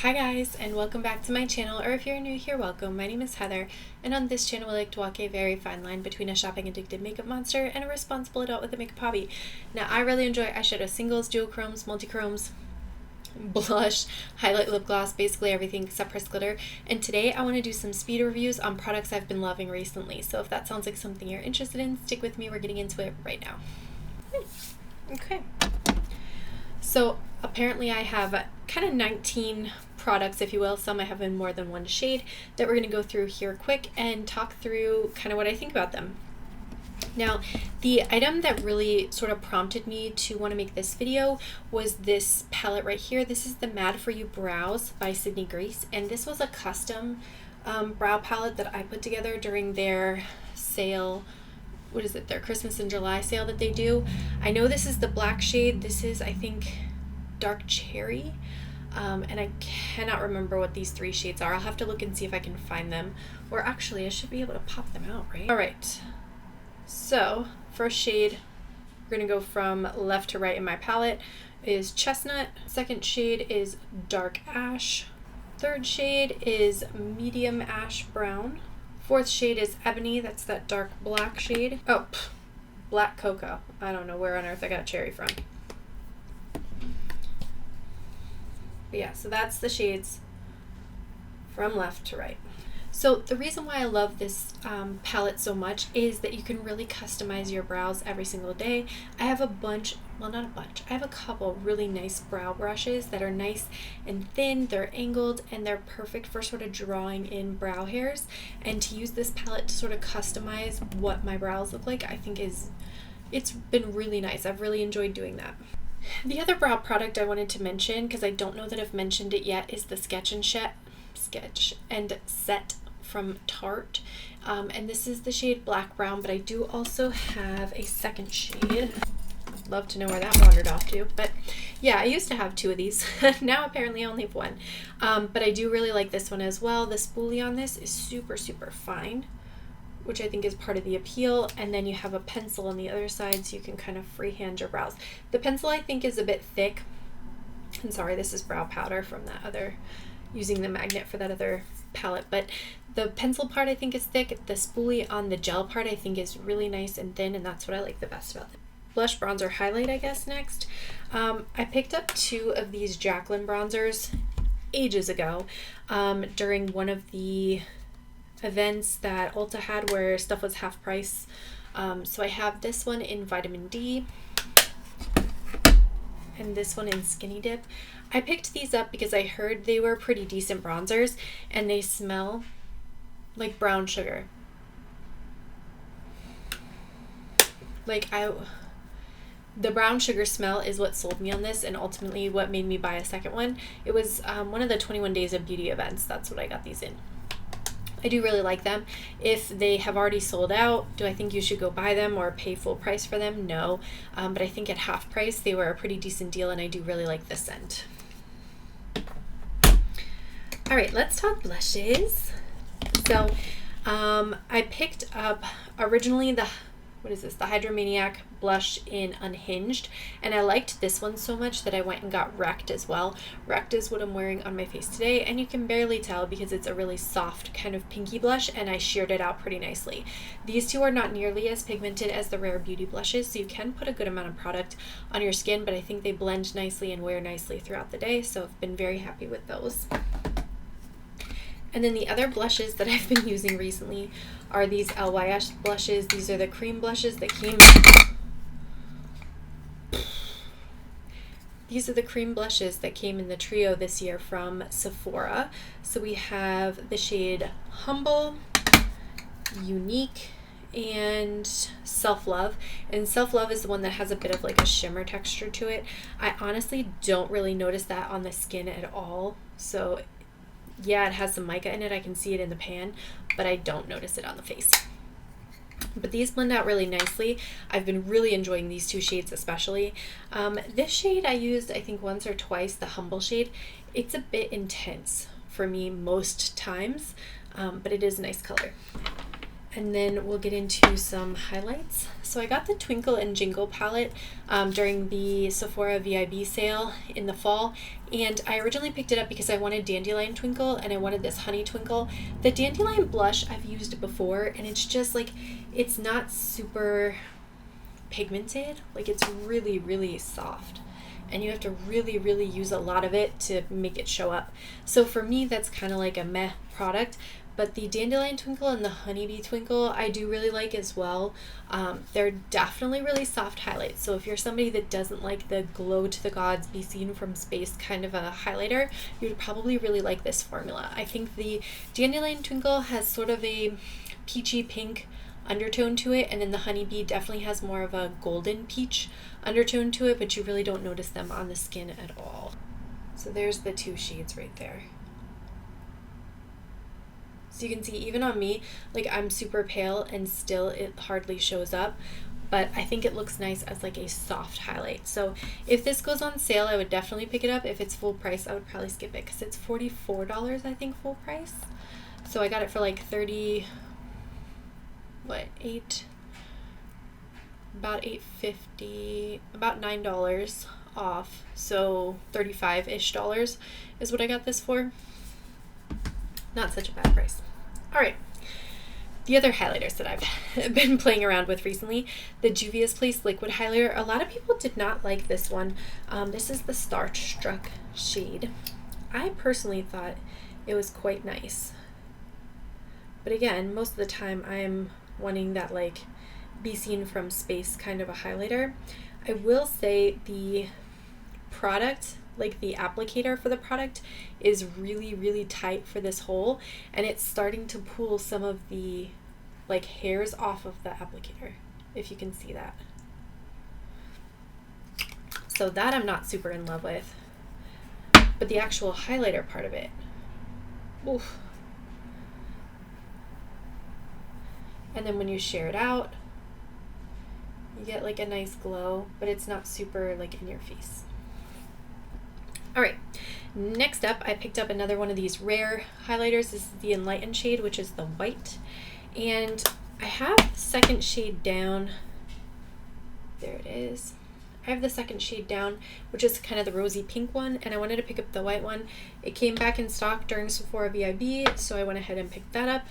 Hi guys, and welcome back to my channel, or if you're new here, welcome. My name is Heather, and on this channel I like to walk a very fine line between a shopping addicted makeup monster and a responsible adult with a makeup hobby. Now, I really enjoy eyeshadow singles, duochromes, multichromes, blush, highlight, lip gloss, basically everything except pressed glitter. And today I want to do some speed reviews on products I've been loving recently. So if that sounds like something you're interested in, stick with me. We're getting into it right now. Okay. So apparently I have kind of 19 products, if you will. Some I have in more than one shade that we're going to go through here quick and talk through kind of what I think about them. Now, the item that really sort of prompted me to want to make this video was this palette right here. This is the Mad For You Brows by Sydney Grace, and this was a custom brow palette that I put together during their sale. What is it? Their Christmas in July sale that they do. I know this is the black shade. This is, I think, dark cherry. And I cannot remember what these three shades are. I'll have to look and see if I can find them. Or actually, I should be able to pop them out, right? All right. So, first shade, we're going to go from left to right in my palette, is Chestnut. Second shade is Dark Ash. Third shade is Medium Ash Brown. Fourth shade is Ebony. That's that dark black shade. Oh, Black Cocoa. I don't know where on earth I got cherry from. But yeah, so that's the shades from left to right. So the reason why I love this palette so much is that you can really customize your brows every single day. I have a bunch, well, not a bunch, I have a couple really nice brow brushes that are nice and thin, they're angled, and they're perfect for sort of drawing in brow hairs. And to use this palette to sort of customize what my brows look like, I think it's been really nice. I've really enjoyed doing that. The other brow product I wanted to mention, because I don't know that I've mentioned it yet, is the Sketch and Set from Tarte. And this is the shade Black Brown, but I do also have a second shade. I'd love to know where that wandered off to. But yeah, I used to have two of these. Now apparently I only have one. But I do really like this one as well. The spoolie on this is super, super fine, which I think is part of the appeal. And then you have a pencil on the other side so you can kind of freehand your brows. The pencil I think is a bit thick. And sorry, this is brow powder from that other, using the magnet for that other palette. But the pencil part I think is thick. The spoolie on the gel part I think is really nice and thin, and that's what I like the best about it. Blush, bronzer, highlight, I guess, next. I picked up two of these Jaclyn bronzers ages ago during one of the events that Ulta had where stuff was half price. So I have this one in Vitamin D and this one in Skinny Dip. I picked these up because I heard they were pretty decent bronzers and they smell like brown sugar. The brown sugar smell is what sold me on this and ultimately what made me buy a second one. It was one of the 21 Days of Beauty events. That's what I got these in. I do really like them. If they have already sold out, do I think you should go buy them or pay full price for them? No. But I think at half price, they were a pretty decent deal, and I do really like the scent. All right, let's talk blushes. So I picked up originally the Hydromaniac blush in Unhinged, and I liked this one so much that I went and got Wrecked as well. Wrecked is what I'm wearing on my face today, and you can barely tell because it's a really soft kind of pinky blush, and I sheared it out pretty nicely. These two are not nearly as pigmented as the Rare Beauty blushes, so you can put a good amount of product on your skin, but I think they blend nicely and wear nicely throughout the day, so I've been very happy with those. And then the other blushes that I've been using recently are these LYS blushes. These are the cream blushes that came... These are the cream blushes that came in the trio this year from Sephora. So we have the shade Humble, Unique, and Self-Love. And Self-Love is the one that has a bit of like a shimmer texture to it. I honestly don't really notice that on the skin at all. So yeah, it has some mica in it. I can see it in the pan, but I don't notice it on the face. But these blend out really nicely. I've been really enjoying these two shades especially. This shade I used I think once or twice, the Humble shade. It's a bit intense for me most times, but it is a nice color. and then we'll get into some highlights. So I got the Twinkle and Jingle palette during the Sephora VIB sale in the fall, and I originally picked it up because I wanted Dandelion Twinkle and I wanted this Honey Twinkle. The Dandelion blush I've used before, and it's just like, it's not super pigmented, like it's really, really soft. And you have to really, really use a lot of it to make it show up. So for me, that's kind of like a meh product. But the Dandelion Twinkle and the Honeybee Twinkle I do really like as well. They're definitely really soft highlights. So if you're somebody that doesn't like the glow to the gods, be seen from space kind of a highlighter, you'd probably really like this formula. I think the Dandelion Twinkle has sort of a peachy pink undertone to it, and then the Honeybee definitely has more of a golden peach undertone to it, but you really don't notice them on the skin at all. So there's the two shades right there. So you can see even on me, like I'm super pale and still it hardly shows up, but I think it looks nice as like a soft highlight. So if this goes on sale, I would definitely pick it up. If it's full price, I would probably skip it because it's $44, I think, full price. So I got it for like about $8.50, about $9 off. So $35-ish is what I got this for. Not such a bad price. All right, the other highlighters that I've been playing around with recently, the Juvia's Place liquid highlighter. A lot of people did not like this one. This is the Starstruck shade. I personally thought it was quite nice. But again, most of the time I'm wanting that like be seen from space kind of a highlighter. I will say the product, like the applicator for the product, is really, really tight for this hole, and it's starting to pull some of the like hairs off of the applicator, if you can see that. So that I'm not super in love with, but the actual highlighter part of it, oof. And then when you share it out, you get like a nice glow, but it's not super like in your face. All right, next up, I picked up another one of these rare highlighters. This is the Enlightened shade, which is the white. And I have the second shade down. There it is. I have the second shade down, which is kind of the rosy pink one, and I wanted to pick up the white one. It came back in stock during Sephora VIB, so I went ahead and picked that up.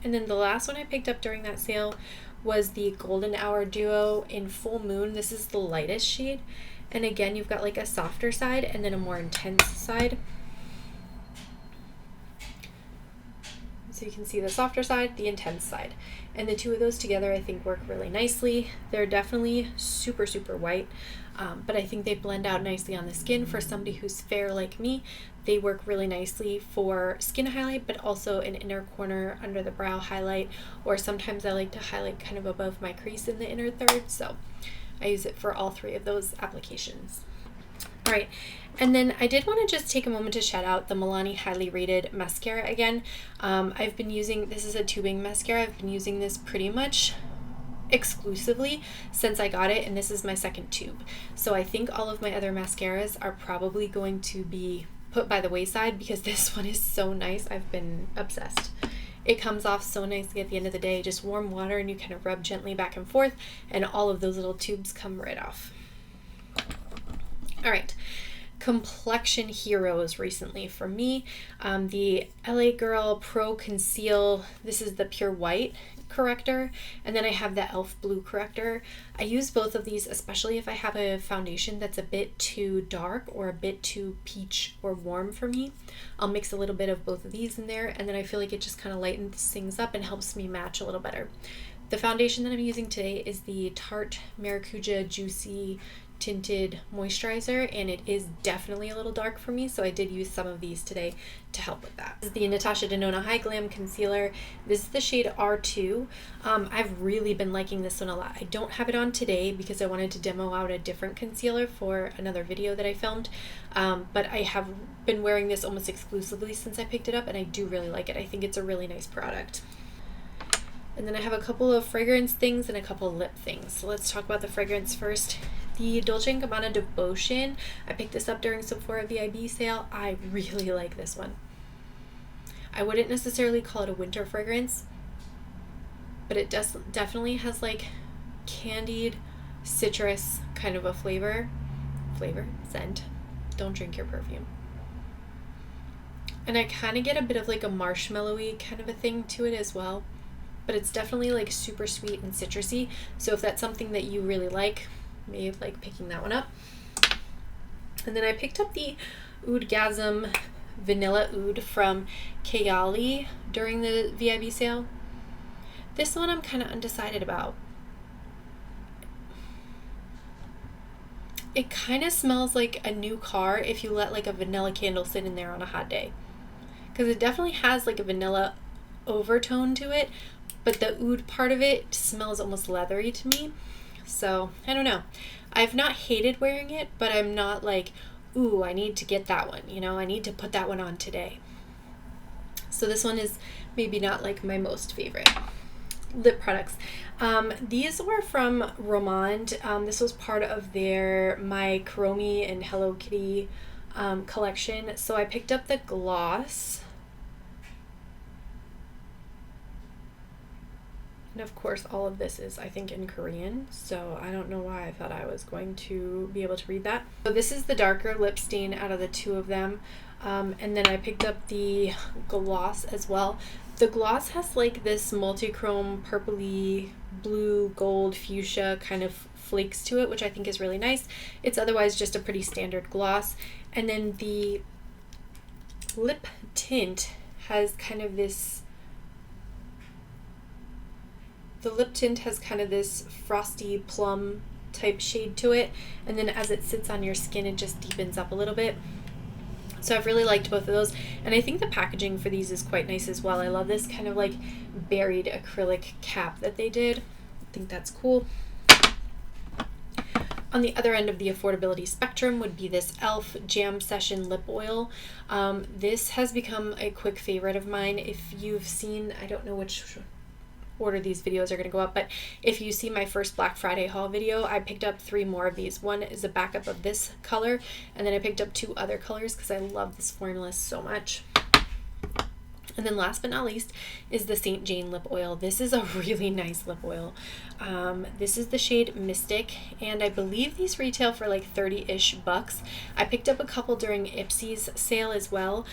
And then the last one I picked up during that sale was the Golden Hour Duo in Full Moon. This is the lightest shade. And again, you've got like a softer side and then a more intense side. So you can see the softer side, the intense side. And the two of those together I think work really nicely. They're definitely super, super white, but I think they blend out nicely on the skin. For somebody who's fair like me, they work really nicely for skin highlight, but also an inner corner under the brow highlight, or sometimes I like to highlight kind of above my crease in the inner third. So I use it for all three of those applications. All right, and then I did want to just take a moment to shout out the Milani Highly Rated mascara again. I've been using, this is a tubing mascara. I've been using this pretty much exclusively since I got it, and this is my second tube. So I think all of my other mascaras are probably going to be put by the wayside because this one is so nice. I've been obsessed. It comes off so nicely at the end of the day. Just warm water and you kind of rub gently back and forth, and all of those little tubes come right off. All right, complexion heroes recently for me. The LA Girl Pro Conceal, this is the Pure White corrector, and then I have the e.l.f. Blue corrector. I use both of these, especially if I have a foundation that's a bit too dark or a bit too peach or warm for me. I'll mix a little bit of both of these in there, and then I feel like it just kind of lightens things up and helps me match a little better. The foundation that I'm using today is the Tarte Maracuja Juicy Tinted Moisturizer, and it is definitely a little dark for me, so I did use some of these today to help with that. This is the Natasha Denona High Glam Concealer. This is the shade R2. I've really been liking this one a lot. I don't have it on today because I wanted to demo out a different concealer for another video that I filmed, but I have been wearing this almost exclusively since I picked it up, and I do really like it. I think it's a really nice product. And then I have a couple of fragrance things and a couple of lip things. So let's talk about the fragrance first. The Dolce & Gabbana Devotion. I picked this up during Sephora VIB sale. I really like this one. I wouldn't necessarily call it a winter fragrance, but it definitely has like candied citrus kind of a scent. Don't drink your perfume. And I kind of get a bit of like a marshmallowy kind of a thing to it as well, but it's definitely like super sweet and citrusy. So if that's something that you really like, maybe like picking that one up. And then I picked up the Oudgasm Vanilla Oud from Kayali during the VIB sale. This one I'm kind of undecided about. It kind of smells like a new car if you let like a vanilla candle sit in there on a hot day. Because it definitely has like a vanilla overtone to it, but the oud part of it smells almost leathery to me. So I don't know. I've not hated wearing it, but I'm not like, ooh, I need to get that one. You know, I need to put that one on today. So this one is maybe not like my most favorite. Lip products. These were from Romand. This was part of their My Kuromi and Hello Kitty collection. So I picked up the gloss. And of course, all of this is, I think, in Korean, so I don't know why I thought I was going to be able to read that. So this is the darker lip stain out of the two of them. And then I picked up the gloss as well. The gloss has like this multi-chrome purpley blue gold fuchsia kind of flakes to it, which I think is really nice. It's otherwise just a pretty standard gloss. And then the lip tint has kind of this frosty plum type shade to it, and then as it sits on your skin it just deepens up a little bit. So I've really liked both of those, and I think the packaging for these is quite nice as well. I love this kind of like buried acrylic cap that they did. I think that's cool. On the other end of the affordability spectrum would be this e.l.f. Jam Session Lip Oil. This has become a quick favorite of mine. If you've seen, I don't know which order these videos are going to go up, but if you see my first Black Friday haul video, I picked up 3 more of these. One is a backup of this color, and then I picked up 2 other colors because I love this formula so much. And then last but not least is the St. Jane lip oil. This is a really nice lip oil. This is the shade Mystic, and I believe these retail for like 30-ish bucks. I picked up a couple during Ipsy's sale as well,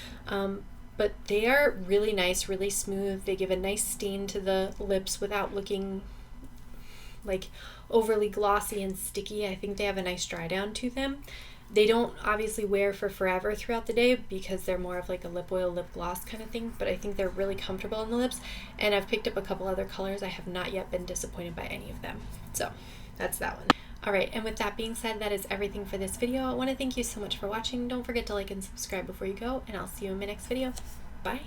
but they are really nice, really smooth. They give a nice stain to the lips without looking like overly glossy and sticky. I think they have a nice dry down to them. They don't obviously wear for forever throughout the day because they're more of like a lip oil, lip gloss kind of thing, but I think they're really comfortable on the lips, and I've picked up a couple other colors. I have not yet been disappointed by any of them. So that's that one. Alright, and with that being said, that is everything for this video. I want to thank you so much for watching. Don't forget to like and subscribe before you go, and I'll see you in my next video. Bye!